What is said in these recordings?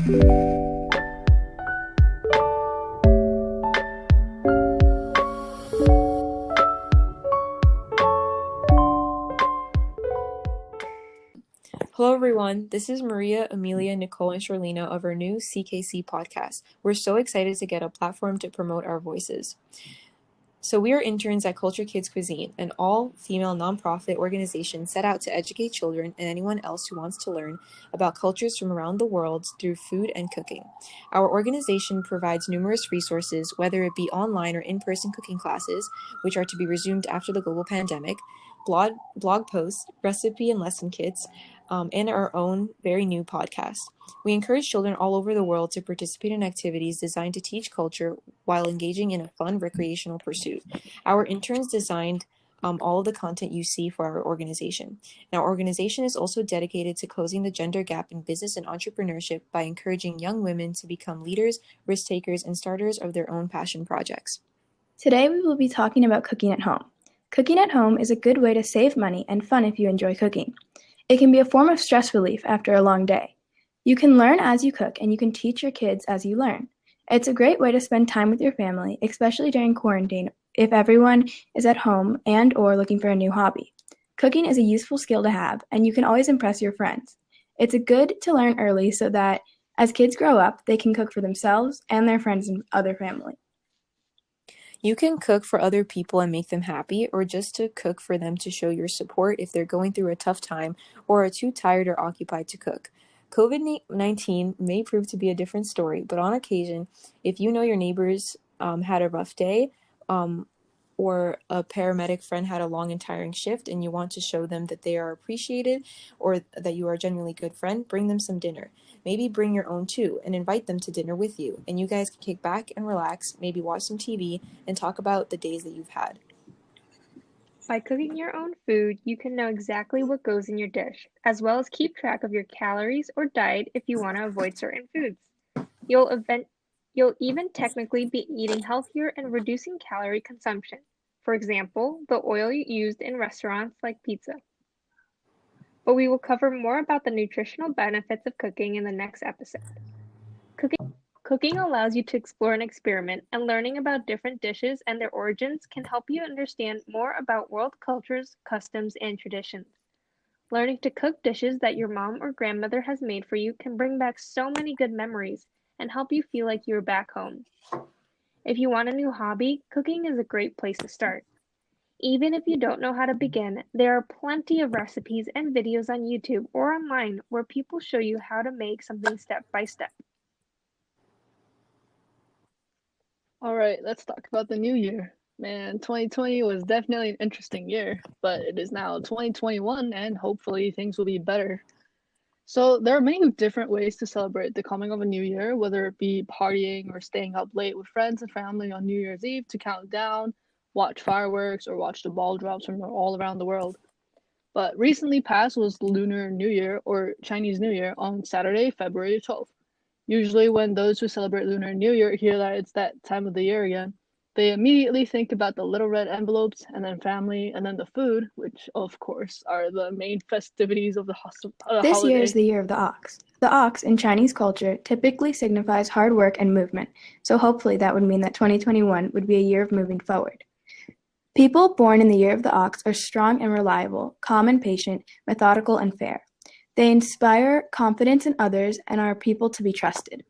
Hello everyone, this is Maria, Amelia, Nicole, and Charlena of our new CKC podcast. We're so excited to get a platform to promote our voices. So we are interns at Culture Kids Cuisine, an all-female nonprofit organization set out to educate children and anyone else who wants to learn about cultures from around the world through food and cooking. Our organization provides numerous resources, whether it be online or in-person cooking classes, which are to be resumed after the global pandemic, blog posts, recipe and lesson kits, and our own very new podcast. We encourage children all over the world to participate in activities designed to teach culture while engaging in a fun recreational pursuit. Our interns designed all of the content you see for our organization. Our organization is also dedicated to closing the gender gap in business and entrepreneurship by encouraging young women to become leaders, risk takers, and starters of their own passion projects. Today we will be talking about cooking at home. Cooking at home is a good way to save money and fun if you enjoy cooking. It can be a form of stress relief after a long day. You can learn as you cook, and you can teach your kids as you learn. It's a great way to spend time with your family, especially during quarantine, if everyone is at home and or looking for a new hobby. Cooking is a useful skill to have, and you can always impress your friends. It's good to learn early so that as kids grow up, they can cook for themselves and their friends and other family. You can cook for other people and make them happy, or just to cook for them to show your support if they're going through a tough time or are too tired or occupied to cook. COVID-19 may prove to be a different story, but on occasion, if you know your neighbors had a rough day, or a paramedic friend had a long and tiring shift and you want to show them that they are appreciated or that you are a genuinely good friend, bring them some dinner. Maybe bring your own too and invite them to dinner with you. And you guys can kick back and relax, maybe watch some TV and talk about the days that you've had. By cooking your own food, you can know exactly what goes in your dish, as well as keep track of your calories or diet if you want to avoid certain foods. You'll even technically be eating healthier and reducing calorie consumption. For example, the oil used in restaurants like pizza. But we will cover more about the nutritional benefits of cooking in the next episode. Cooking allows you to explore and experiment, and learning about different dishes and their origins can help you understand more about world cultures, customs, and traditions. Learning to cook dishes that your mom or grandmother has made for you can bring back so many good memories and help you feel like you're back home. If you want a new hobby, cooking is a great place to start. Even if you don't know how to begin, there are plenty of recipes and videos on YouTube or online where people show you how to make something step by step. All right, let's talk about the new year. Man, 2020 was definitely an interesting year, but it is now 2021 and hopefully things will be better. So there are many different ways to celebrate the coming of a new year, whether it be partying or staying up late with friends and family on New Year's Eve to count down, watch fireworks, or watch the ball drops from all around the world. But recently passed was Lunar New Year, or Chinese New Year, on Saturday, February 12th. Usually when those who celebrate Lunar New Year hear that it's that time of the year again, they immediately think about the little red envelopes, and then family, and then the food, which of course are the main festivities of the holiday. This year is the year of the ox. The ox in Chinese culture typically signifies hard work and movement, so hopefully that would mean that 2021 would be a year of moving forward. People born in the year of the ox are strong and reliable, calm and patient, methodical and fair. They inspire confidence in others and are people to be trusted.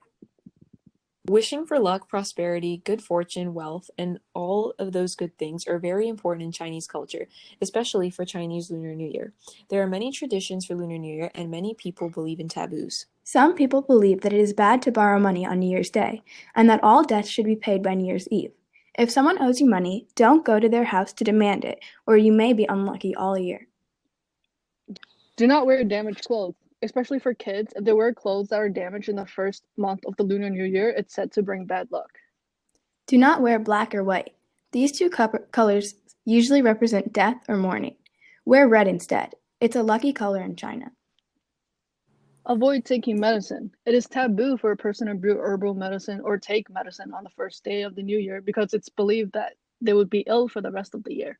Wishing for luck, prosperity, good fortune, wealth, and all of those good things are very important in Chinese culture, especially for Chinese Lunar New Year. There are many traditions for Lunar New Year, and many people believe in taboos. Some people believe that it is bad to borrow money on New Year's Day, and that all debts should be paid by New Year's Eve. If someone owes you money, don't go to their house to demand it, or you may be unlucky all year. Do not wear damaged clothes. Especially for kids, if they wear clothes that are damaged in the first month of the Lunar New Year, it's said to bring bad luck. Do not wear black or white. These two colors usually represent death or mourning. Wear red instead. It's a lucky color in China. Avoid taking medicine. It is taboo for a person to brew herbal medicine or take medicine on the first day of the New Year because it's believed that they would be ill for the rest of the year.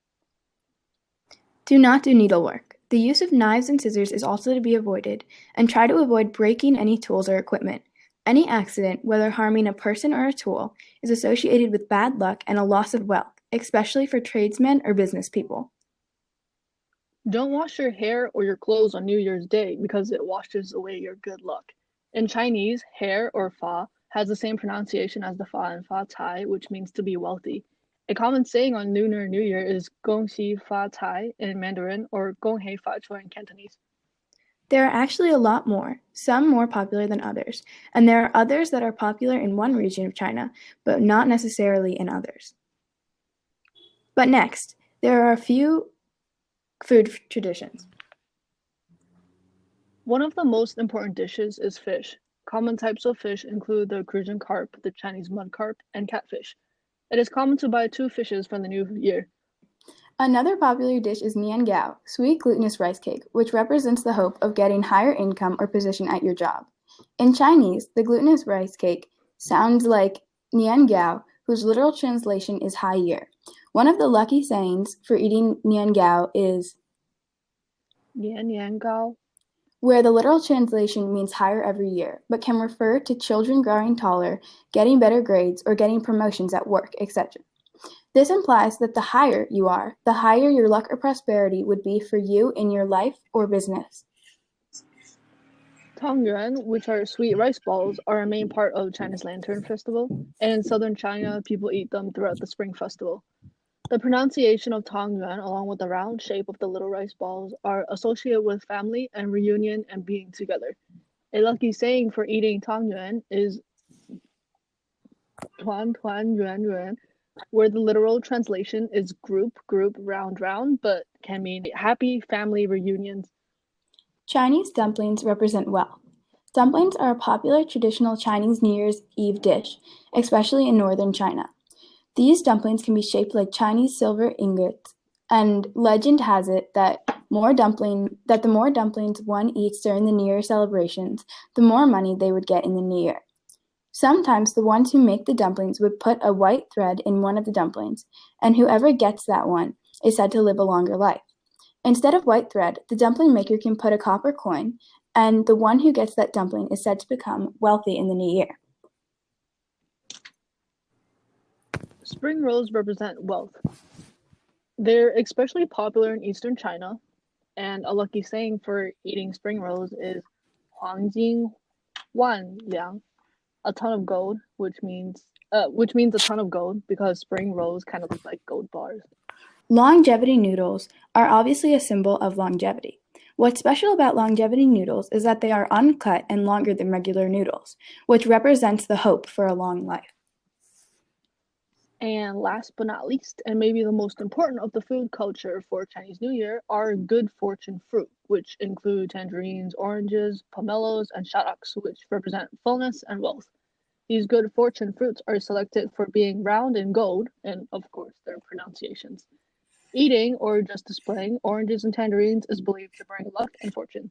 Do not do needlework. The use of knives and scissors is also to be avoided, and try to avoid breaking any tools or equipment. Any accident, whether harming a person or a tool, is associated with bad luck and a loss of wealth, especially for tradesmen or business people. Don't wash your hair or your clothes on New Year's Day because it washes away your good luck. In Chinese, hair or fa has the same pronunciation as the fa and fa cai, which means to be wealthy. A common saying on Lunar New Year is gong xi fa cai in Mandarin or gong hei fa chua in Cantonese. There are actually a lot more, some more popular than others, and there are others that are popular in one region of China, but not necessarily in others. But next, there are a few food traditions. One of the most important dishes is fish. Common types of fish include the Crucian carp, the Chinese mud carp, and catfish. It is common to buy two fishes for the new year. Another popular dish is nian gao, sweet glutinous rice cake, which represents the hope of getting higher income or position at your job. In Chinese, the glutinous rice cake sounds like nian gao, whose literal translation is high year. One of the lucky sayings for eating nian gao is Nian gao. where the literal translation means higher every year, but can refer to children growing taller, getting better grades, or getting promotions at work, etc. This implies that the higher you are, the higher your luck or prosperity would be for you in your life or business. Tangyuan, which are sweet rice balls, are a main part of China's Lantern Festival, and in southern China, people eat them throughout the Spring Festival. The pronunciation of Tangyuan, along with the round shape of the little rice balls, are associated with family and reunion and being together. A lucky saying for eating Tangyuan is Tuan Tuan Yuan Yuan, where the literal translation is group, group, round, round, but can mean happy family reunions. Chinese dumplings represent wealth. Dumplings are a popular traditional Chinese New Year's Eve dish, especially in northern China. These dumplings can be shaped like Chinese silver ingots, and legend has it that the more dumplings one eats during the New Year celebrations, the more money they would get in the new year. Sometimes the ones who make the dumplings would put a white thread in one of the dumplings, and whoever gets that one is said to live a longer life. Instead of white thread, the dumpling maker can put a copper coin, and the one who gets that dumpling is said to become wealthy in the new year. Spring rolls represent wealth. They're especially popular in eastern China, and a lucky saying for eating spring rolls is "Huangjing Wan Liang," a ton of gold, which means a ton of gold because spring rolls kind of look like gold bars. Longevity noodles are obviously a symbol of longevity. What's special about longevity noodles is that they are uncut and longer than regular noodles, which represents the hope for a long life. And last but not least, and maybe the most important of the food culture for Chinese New Year, are good fortune fruit, which include tangerines, oranges, pomelos, and shaddocks, which represent fullness and wealth. These good fortune fruits are selected for being round and gold, and of course their pronunciations. Eating or just displaying oranges and tangerines is believed to bring luck and fortune.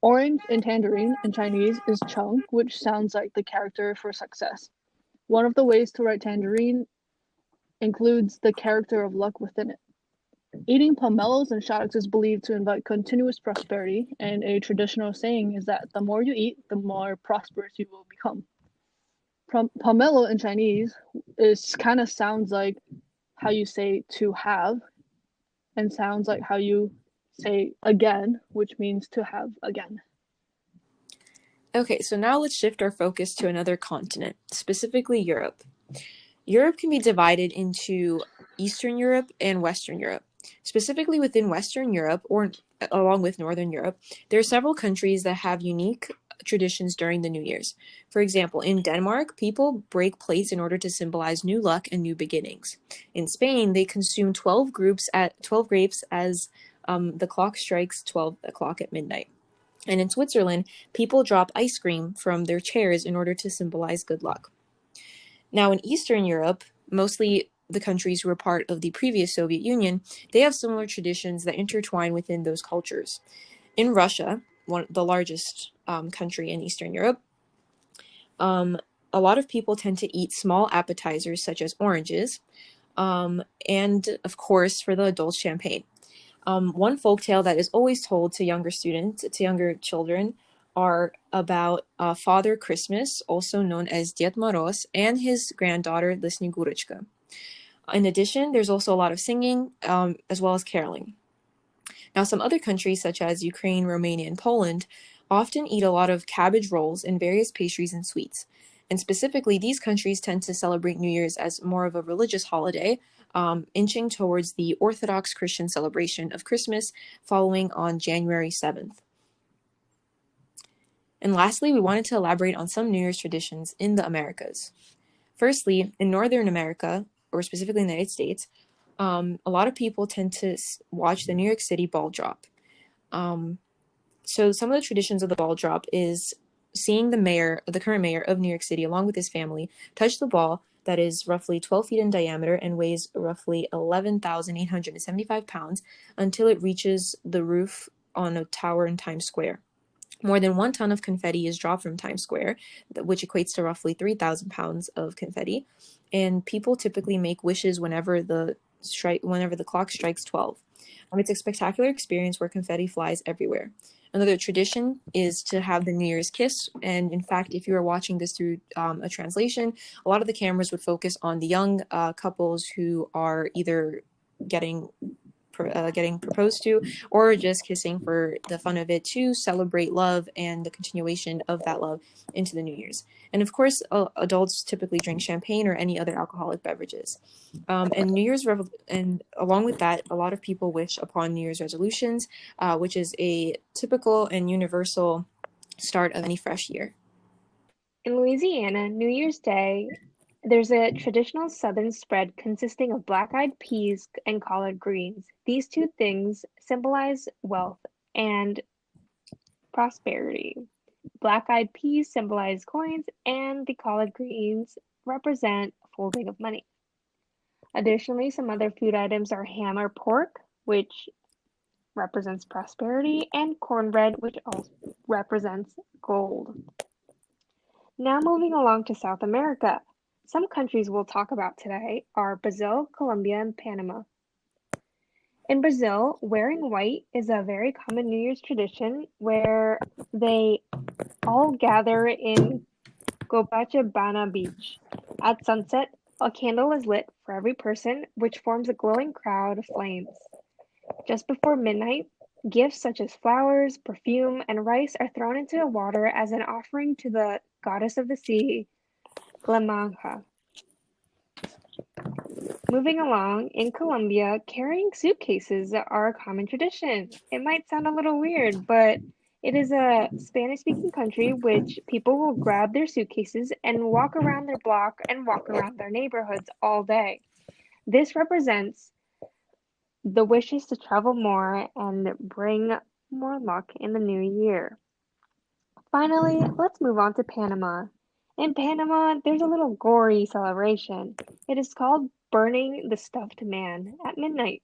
Orange and tangerine in Chinese is cheng, which sounds like the character for success. One of the ways to write tangerine includes the character of luck within it. Eating pomelos and shaddocks is believed to invite continuous prosperity, and a traditional saying is that the more you eat, the more prosperous you will become. Pomelo in Chinese is kind of sounds like how you say to have, and sounds like how you say again, which means to have again. Okay, so now let's shift our focus to another continent, specifically Europe. Europe can be divided into Eastern Europe and Western Europe. Specifically within Western Europe, or along with Northern Europe, there are several countries that have unique traditions during the New Year's. For example, in Denmark, people break plates in order to symbolize new luck and new beginnings. In Spain, they consume 12 grapes as the clock strikes 12 o'clock at midnight. And in Switzerland, people drop ice cream from their chairs in order to symbolize good luck. Now, in Eastern Europe, mostly the countries who were part of the previous Soviet Union, they have similar traditions that intertwine within those cultures. In Russia, the largest country in Eastern Europe, a lot of people tend to eat small appetizers such as oranges, and of course, for the adults, champagne. One folktale that is always told to younger children, are about Father Christmas, also known as Ded Moroz, and his granddaughter, Lisniguruchka. In addition, there's also a lot of singing, as well as caroling. Now, some other countries, such as Ukraine, Romania, and Poland, often eat a lot of cabbage rolls and various pastries and sweets. And specifically, these countries tend to celebrate New Year's as more of a religious holiday, inching towards the Orthodox Christian celebration of Christmas following on January 7th. And lastly, we wanted to elaborate on some New Year's traditions in the Americas. Firstly, in Northern America, or specifically in the United States, a lot of people tend to watch the New York City ball drop. So some of the traditions of the ball drop is seeing the current mayor of New York City, along with his family, touch the ball that is roughly 12 feet in diameter and weighs roughly 11,875 pounds until it reaches the roof on a tower in Times Square. More than 1 ton of confetti is dropped from Times Square, which equates to roughly 3,000 pounds of confetti. And people typically make wishes whenever the clock strikes 12. It's a spectacular experience where confetti flies everywhere. Another tradition is to have the New Year's kiss. And in fact, if you are watching this through a translation, a lot of the cameras would focus on the young couples who are either getting proposed to, or just kissing for the fun of it to celebrate love and the continuation of that love into the New Year's. And of course, adults typically drink champagne or any other alcoholic beverages. And along with that, a lot of people wish upon New Year's resolutions, which is a typical and universal start of any fresh year. In Louisiana, New Year's Day, there's a traditional Southern spread consisting of black-eyed peas and collard greens. These two things symbolize wealth and prosperity. Black-eyed peas symbolize coins, and the collard greens represent folding of money. Additionally, some other food items are ham or pork, which represents prosperity, and cornbread, which also represents gold. Now moving along to South America. Some countries we'll talk about today are Brazil, Colombia, and Panama. In Brazil, wearing white is a very common New Year's tradition where they all gather in Copacabana Beach. At sunset, a candle is lit for every person, which forms a glowing cloud of flames. Just before midnight, gifts such as flowers, perfume, and rice are thrown into the water as an offering to the goddess of the sea, Glamanca. Moving along, in Colombia, carrying suitcases are a common tradition. It might sound a little weird, but it is a Spanish-speaking country which people will grab their suitcases and walk around their block and walk around their neighborhoods all day. This represents the wishes to travel more and bring more luck in the new year. Finally, let's move on to Panama. In Panama, there's a little gory celebration. It is called burning the stuffed man at midnight.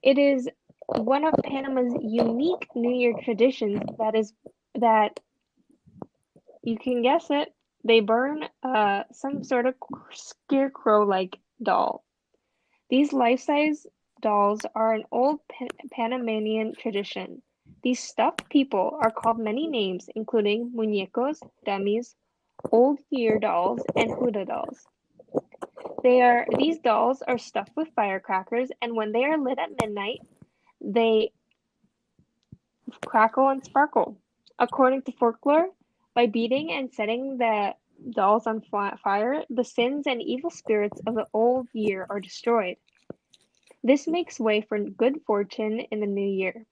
It is one of Panama's unique New Year traditions that you can guess it, they burn some sort of scarecrow-like doll. These life-size dolls are an old Panamanian tradition. These stuffed people are called many names, including muñecos, dummies, old year dolls, and Huda dolls. These dolls are stuffed with firecrackers, and when they are lit at midnight, they crackle and sparkle. According to folklore, by beating and setting the dolls on fire, the sins and evil spirits of the old year are destroyed. This makes way for good fortune in the new year.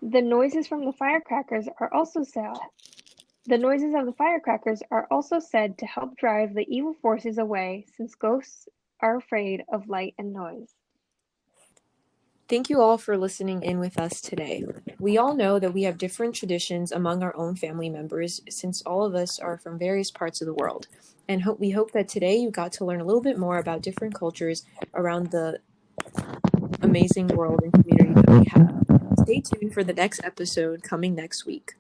The noises from the firecrackers are also said. The noises of the firecrackers are also said to help drive the evil forces away, since ghosts are afraid of light and noise. Thank you all for listening in with us today. We all know that we have different traditions among our own family members, since all of us are from various parts of the world. And we hope that today you got to learn a little bit more about different cultures around the amazing world and community that we have. Stay tuned for the next episode coming next week.